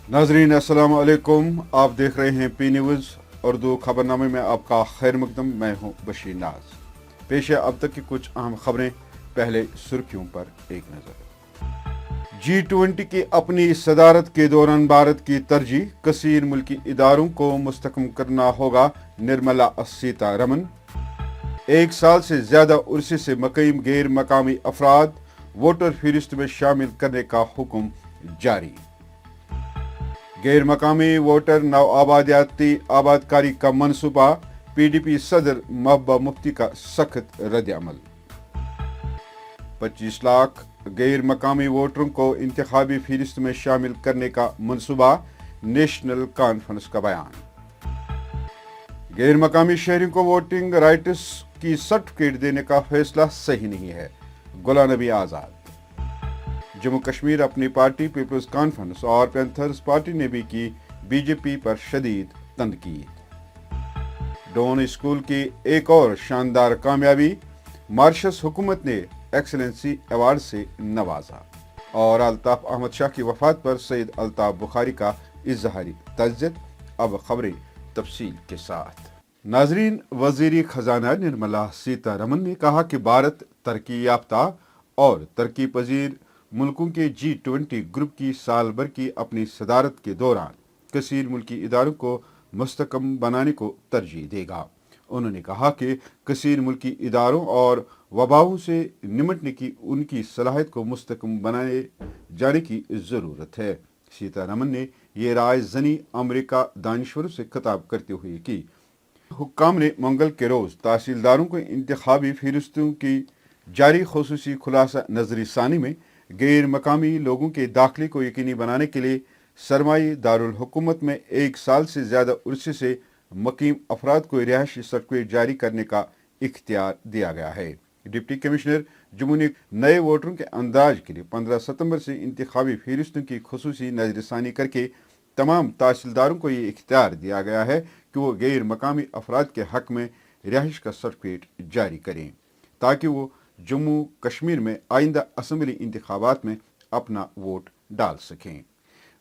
नाजरीन अस्सलाम वालेकुम। आप देख रहे हैं पी न्यूज़ उर्दू खबरनामे में आपका खैर मकदम। मैं हूं बशीर नाज। पेश है अब तक की कुछ अहम खबरें। पहले सुर्खियों पर एक नजर। G20 की अपनी सदारत के दौरान भारत की तरजीह, कसीर मुल्की इदारों को मुस्तकम करना होगा, निर्मला सीतारमन। एक साल से ज्यादा उर्से से मुक़ीम गैर मकामी अफराद वोटर फहरिस्त में शामिल करने का हुक्म जारी। गैर मकामी वोटर नव आबादियाती आबादकारी का मनसूबा, PDP सदर महबूबा मुफ्ती का सख्त रद्द-ए-अमल। 25 लाख गैर मकामी वोटरों को इंतखाबी फहरिस्त में शामिल करने का मनसूबा, नेशनल कॉन्फ्रेंस का बयान। गैर मकामी शहरियों को वोटिंग राइट्स की सर्टिफिकेट देने का फैसला सही नहीं है, गुलाम नबी आजाद। जम्मू कश्मीर अपनी पार्टी पीपल्स कॉन्फ्रेंस और पैंथर्स पार्टी ने भी की बीजेपी पर शदीद तनकीद। डॉन स्कूल की एक और शानदार कामयाबी, मॉरिशस हुकूमत ने एक्सीलेंसी अवार्ड से नवाजा। और अल्ताफ अहमद शाह की वफात पर सैयद अल्ताफ बुखारी का इजहारी तअज़्ज़ुर। अब खबरें तफसील के साथ। नाजरीन, वजीर खजाना निर्मला सीतारमन ने कहा कि भारत तरक्की याफ्ता और तरक्की पजीर मुल्कों के G20 ग्रुप की साल भर की अपनी सदारत के दौरान कसीर मुल्की इदारों को मुस्तकम बनाने को तरजीह देगा। उन्होंने कहा कि कसीर मुल्की इदारों और वबाओं से निमटने की उनकी सलाहियत को मुस्तकम बनाए जाने की ज़रूरत है। सीतारमन ने ये राय ज़नी अमरीका दानिश्वरों से खिताब करते हुए की। हुक्काम ने मंगल के रोज़ तहसीलदारों को इंतखाबी फहरिस्तों की जारी खुसूसी खुलासा नजरी सानी में गैर मकामी लोगों के दाखिले को यकीनी बनाने के लिए सरमाई दारुल हुकूमत में एक साल से ज्यादा उर्से से मुकीम अफराद को रिहायशी सर्टिफिकेट जारी करने का इख्तियार दिया गया है। डिप्टी कमिश्नर जम्मू ने नए वोटरों के अंदाज के लिए 15 सितंबर से इंतखाबी फहरिस्तों की खुसूसी नजरसानी करके तमाम तहसीलदारों को ये इख्तियार दिया गया है कि वो गैर मकामी अफराद के हक में रिहाइश का सर्टिफिकेट जारी करें ताकि वो जम्मू कश्मीर में आइंदा असम्बली इंतखाबात में अपना वोट डाल सकें।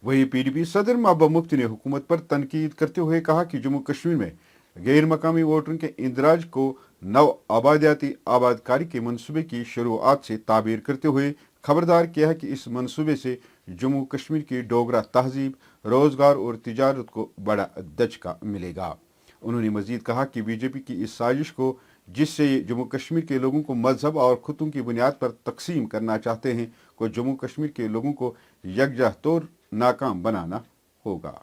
वहीं PDP सदर महबूबा मुफ्ती ने हुकूमत पर तनकीद करते हुए कहा कि जम्मू कश्मीर में गैर मकामी वोटरों के इंदराज को नव आबादियाती आबादकारी के मनसूबे की शुरुआत से ताबीर करते हुए खबरदार किया है कि इस मनसूबे से जम्मू कश्मीर की डोगरा तहजीब, रोजगार और तिजारत को बड़ा दचका मिलेगा। उन्होंने मजीद कहा कि बीजेपी की इस साजिश को, जिससे ये जम्मू कश्मीर के लोगों को मजहब और खुतों की बुनियाद पर तकसीम करना चाहते हैं, को जम्मू कश्मीर के लोगों को यकजा तौर नाकाम बनाना होगा।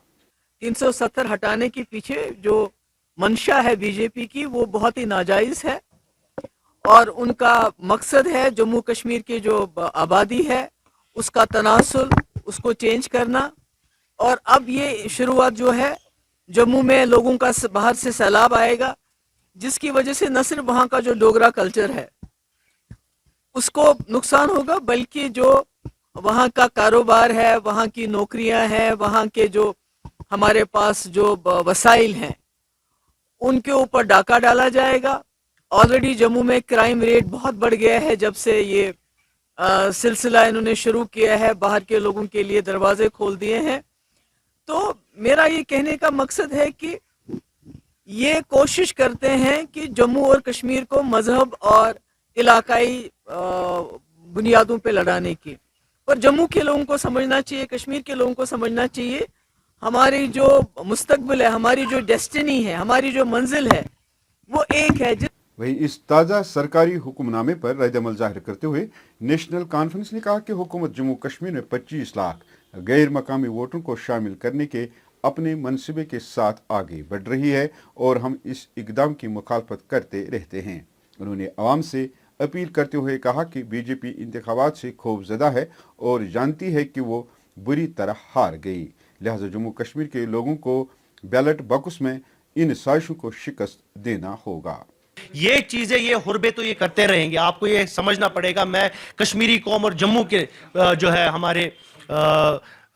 370 हटाने के पीछे जो मंशा है बीजेपी की, वो बहुत ही नाजायज है और उनका मकसद है जम्मू कश्मीर की जो आबादी है उसका तनासुल, उसको चेंज करना। और अब ये शुरुआत जो है, जम्मू में लोगों का बाहर से सैलाब आएगा, जिसकी वजह से न सिर्फ वहाँ का जो डोगरा कल्चर है उसको नुकसान होगा, बल्कि जो वहाँ का कारोबार है, वहाँ की नौकरियां हैं, वहाँ के जो हमारे पास जो वसाइल हैं उनके ऊपर डाका डाला जाएगा। ऑलरेडी जम्मू में क्राइम रेट बहुत बढ़ गया है जब से ये सिलसिला इन्होंने शुरू किया है, बाहर के लोगों के लिए दरवाजे खोल दिए हैं। तो मेरा ये कहने का मकसद है कि ये कोशिश करते हैं कि जम्मू और कश्मीर को मजहब और इलाकाई बुनियादों पे लड़ाने की। पर जम्मू के लोगों को समझना चाहिए, कश्मीर के लोगों को समझना चाहिए, हमारी जो मुस्तकबिल है, हमारी जो डेस्टिनी है, हमारी जो मंजिल है, वो एक है। वहीं इस ताज़ा सरकारी हुक्मनामे पर रद्द-ए-अमल जाहिर करते हुए नेशनल कॉन्फ्रेंस ने कहा कि हुकूमत जम्मू कश्मीर में 25 लाख गैर मकामी वोटरों को शामिल करने के अपने मनसूबे के साथ आगे बढ़ रही है और हम इस इकदाम की मुखालफत करते रहते हैं। उन्होंने आवाम से अपील करते हुए कहा कि बीजेपी इंतखाबात से खौफजदा है और जानती है कि वो बुरी तरह हार गई, लिहाजा जम्मू कश्मीर के लोगों को बैलेट बॉक्स में इन साजिशों को शिकस्त देना होगा। ये चीजें, ये हुर्बे तो ये करते रहेंगे, आपको ये समझना पड़ेगा। मैं कश्मीरी कौम और जम्मू के जो है हमारे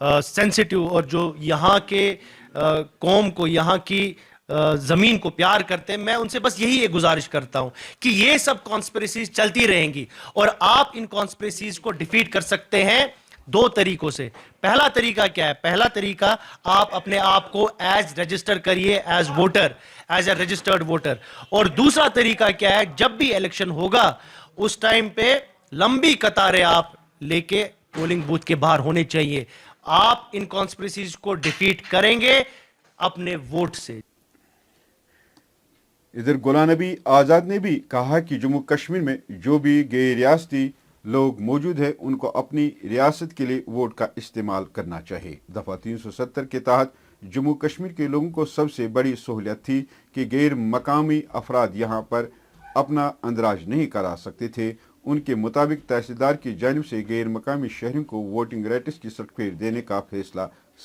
सेंसिटिव और जो यहाँ के कौम को, यहाँ की जमीन को प्यार करते हैं, मैं उनसे बस यही एक गुजारिश करता हूं कि ये सब कॉन्स्पिरेसीज चलती रहेंगी और आप इन कॉन्स्पिरेसीज को डिफीट कर सकते हैं دو طریقوں سے. پہلا طریقہ کیا ہے؟ پہلا طریقہ آپ اپنے آپ کو ایز رجسٹر کریے as voter, as a registered voter. اور دوسرا طریقہ کیا ہے؟ جب بھی الیکشن ہوگا اس ٹائم پہ لمبی قطاریں آپ لے کے پولنگ بوتھ کے باہر ہونے چاہیے. آپ ان کانسپریسیز کو ڈیفیٹ کریں گے اپنے ووٹ سے. ادھر غلام نبی آزاد نے بھی کہا کہ جموں کشمیر میں جو بھی غیر ریاستی لوگ موجود ہیں ان کو اپنی ریاست کے لیے ووٹ کا استعمال کرنا چاہیے. دفعہ 370 کے تحت جموں کشمیر کے لوگوں کو سب سے بڑی سہولت تھی کہ غیر مقامی افراد یہاں پر اپنا اندراج نہیں کرا سکتے تھے. ان کے مطابق تحصیلدار کی جانب سے غیر مقامی شہریوں کو ووٹنگ رائٹس کی سرٹیفکیٹ دینے کا فیصلہ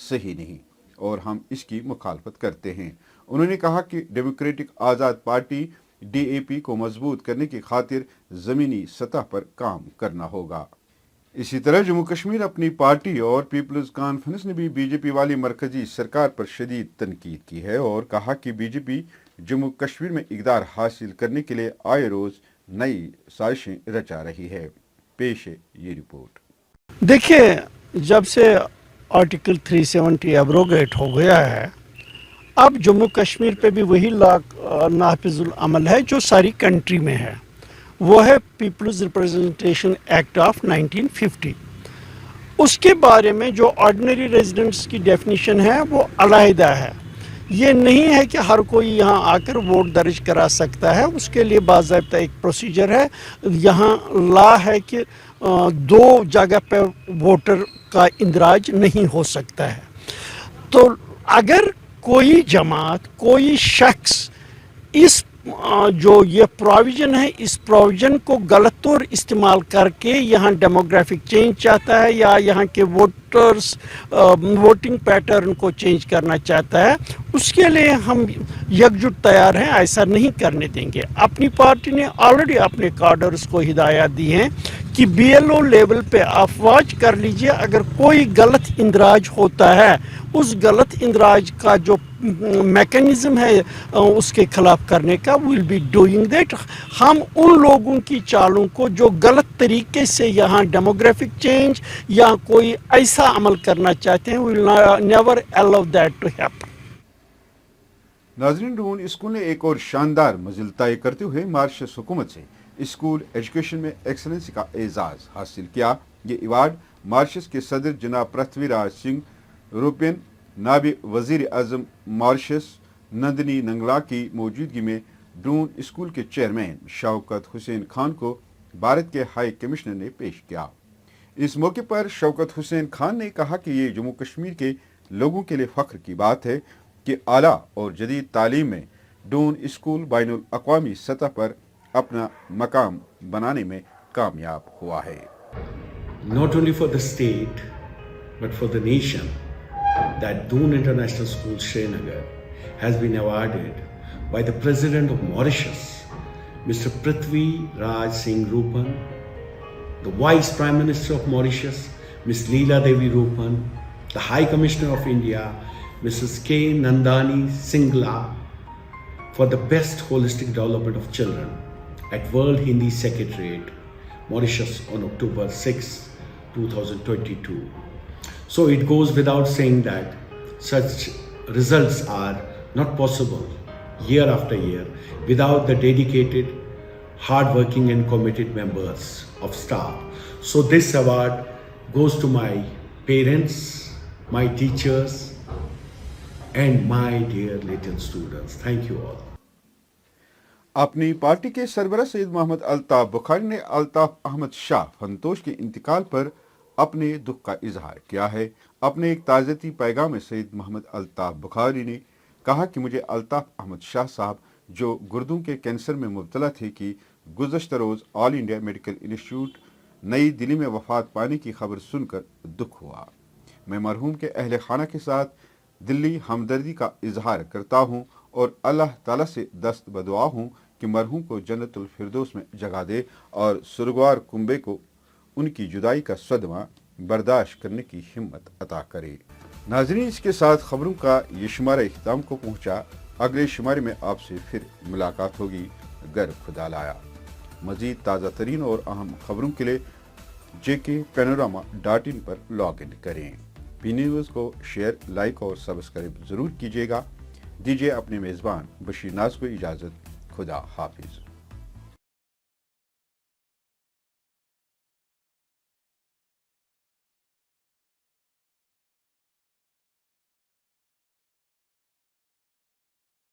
صحیح نہیں اور ہم اس کی مخالفت کرتے ہیں. انہوں نے کہا کہ Democratic Azad party D A P کو مضبوط کرنے کی خاطر زمینی سطح پر کام کرنا ہوگا. اسی طرح جموں کشمیر اپنی پارٹی اور پیپلز کانفرنس نے بھی بی جے پی والی مرکزی سرکار پر شدید تنقید کی ہے اور کہا کہ بی جے پی جموں کشمیر میں اقتدار حاصل کرنے کے لیے آئے روز نئی سازشیں رچا رہی ہے. پیش ہے یہ رپورٹ. دیکھیے, جب سے آرٹیکل 370 ایبروگیٹ ہو گیا ہے, اب جموں کشمیر پہ بھی وہی لا نافذ العمل ہے جو ساری کنٹری میں ہے. وہ ہے پیپلز ریپرزنٹیشن ایکٹ آف 1950. اس کے بارے میں جو آرڈنری ریزیڈنٹس کی ڈیفینیشن ہے وہ علیحدہ ہے. یہ نہیں ہے کہ ہر کوئی یہاں آ کر ووٹ درج کرا سکتا ہے. اس کے لیے باضابطہ ایک پروسیجر ہے. یہاں لا ہے کہ دو جگہ پہ ووٹر کا اندراج نہیں ہو سکتا ہے. تو اگر کوئی جماعت, کوئی شخص اس جو یہ پروویژن ہے, اس پروویژن کو غلط طور استعمال کر کے یہاں ڈیموگرافک چینج چاہتا ہے یا یہاں کے ووٹرز ووٹنگ پیٹرن کو چینج کرنا چاہتا ہے, اس کے لیے ہم یکجٹ تیار ہیں. ایسا نہیں کرنے دیں گے. اپنی پارٹی نے آلریڈی اپنے کارڈرز کو ہدایات دی ہیں کہ بی ایل او لیول پہ آپ واچ کر لیجئے. اگر کوئی غلط اندراج ہوتا ہے, اس غلط اندراج کا جو میکینزم ہے اس کے خلاف کرنے کا, ول بی ڈوئنگ دیٹ. ہم ان لوگوں کی چالوں کو جو غلط طریقے سے یہاں ڈیموگرافک چینج یا کوئی ایسا عمل کرنا چاہتے ہیں, will never allow that to happen. ناظرین, ڈون اسکول نے ایک اور شاندار منزل طے کرتے ہوئے مارشس حکومت سے اسکول ایجوکیشن میں ایکسلنسی کا اعزاز حاصل کیا. یہ ایوارڈ مارشس کے صدر جناب پرتھوی راج سنگھ روپین, نائب وزیر اعظم مارشس نندنی ننگلا کی موجودگی میں ڈون اسکول کے چیئرمین شوکت حسین خان کو بھارت کے ہائی کمشنر نے پیش کیا. اس موقع پر شوکت حسین خان نے کہا کہ یہ جموں کشمیر کے لوگوں کے لیے فخر کی بات ہے کہ اعلیٰ اور جدید تعلیم میں ڈون اسکول بین الاقوامی سطح پر اپنا مقام بنانے میں کامیاب ہوا ہے. Not only for the state, but for the nation, that Doon International School, Srinagar, has been awarded by the President of Mauritius, Mr. Prithvi Raj Singh Rupan, the Vice Prime Minister of Mauritius, Ms. Leela Devi Rupan, the High Commissioner of India, Mrs. K. Nandani Singla, for the best holistic development of children at World Hindi Secretariat, Mauritius, on October 6, 2022. So it goes without saying that such results are not possible year after year without the dedicated, hard-working and committed members of staff. So this award goes to my parents, my teachers, and my dear little students. Thank you all. اپنی party کے سربراہ سید محمد الطاف بخاری نے الطاف احمد شاہ فنتوش کے انتقال پر اپنے دکھ کا اظہار کیا ہے. اپنے ایک تعزیتی پیغام میں سید محمد الطاف بخاری نے کہا کہ مجھے الطاف احمد شاہ صاحب جو گردوں کے کینسر میں مبتلا تھے کہ گزشتہ روز آل انڈیا میڈیکل انسٹیٹیوٹ نئی دلی میں وفات پانے کی خبر سن کر دکھ ہوا. میں مرحوم کے اہل خانہ کے ساتھ دلی ہمدردی کا اظہار کرتا ہوں اور اللہ تعالیٰ سے دست بدعا ہوں کہ مرحوم کو جنت الفردوس میں جگہ دے اور سرگوار کنبے کو ان کی جدائی کا صدمہ برداشت کرنے کی ہمت عطا کرے. ناظرین, اس کے ساتھ خبروں کا یہ شمارہ اختتام کو پہنچا. اگلے شمارے میں آپ سے پھر ملاقات ہوگی گر خدا لایا. مزید تازہ ترین اور اہم خبروں کے لیے jkpanorama.in پر لاگ ان کریں۔ پی نیوز کو شیئر، لائک اور سبسکرائب ضرور کیجیے گا۔ دیجیے اپنے میزبان بشیر ناز کو اجازت۔ خدا حافظ۔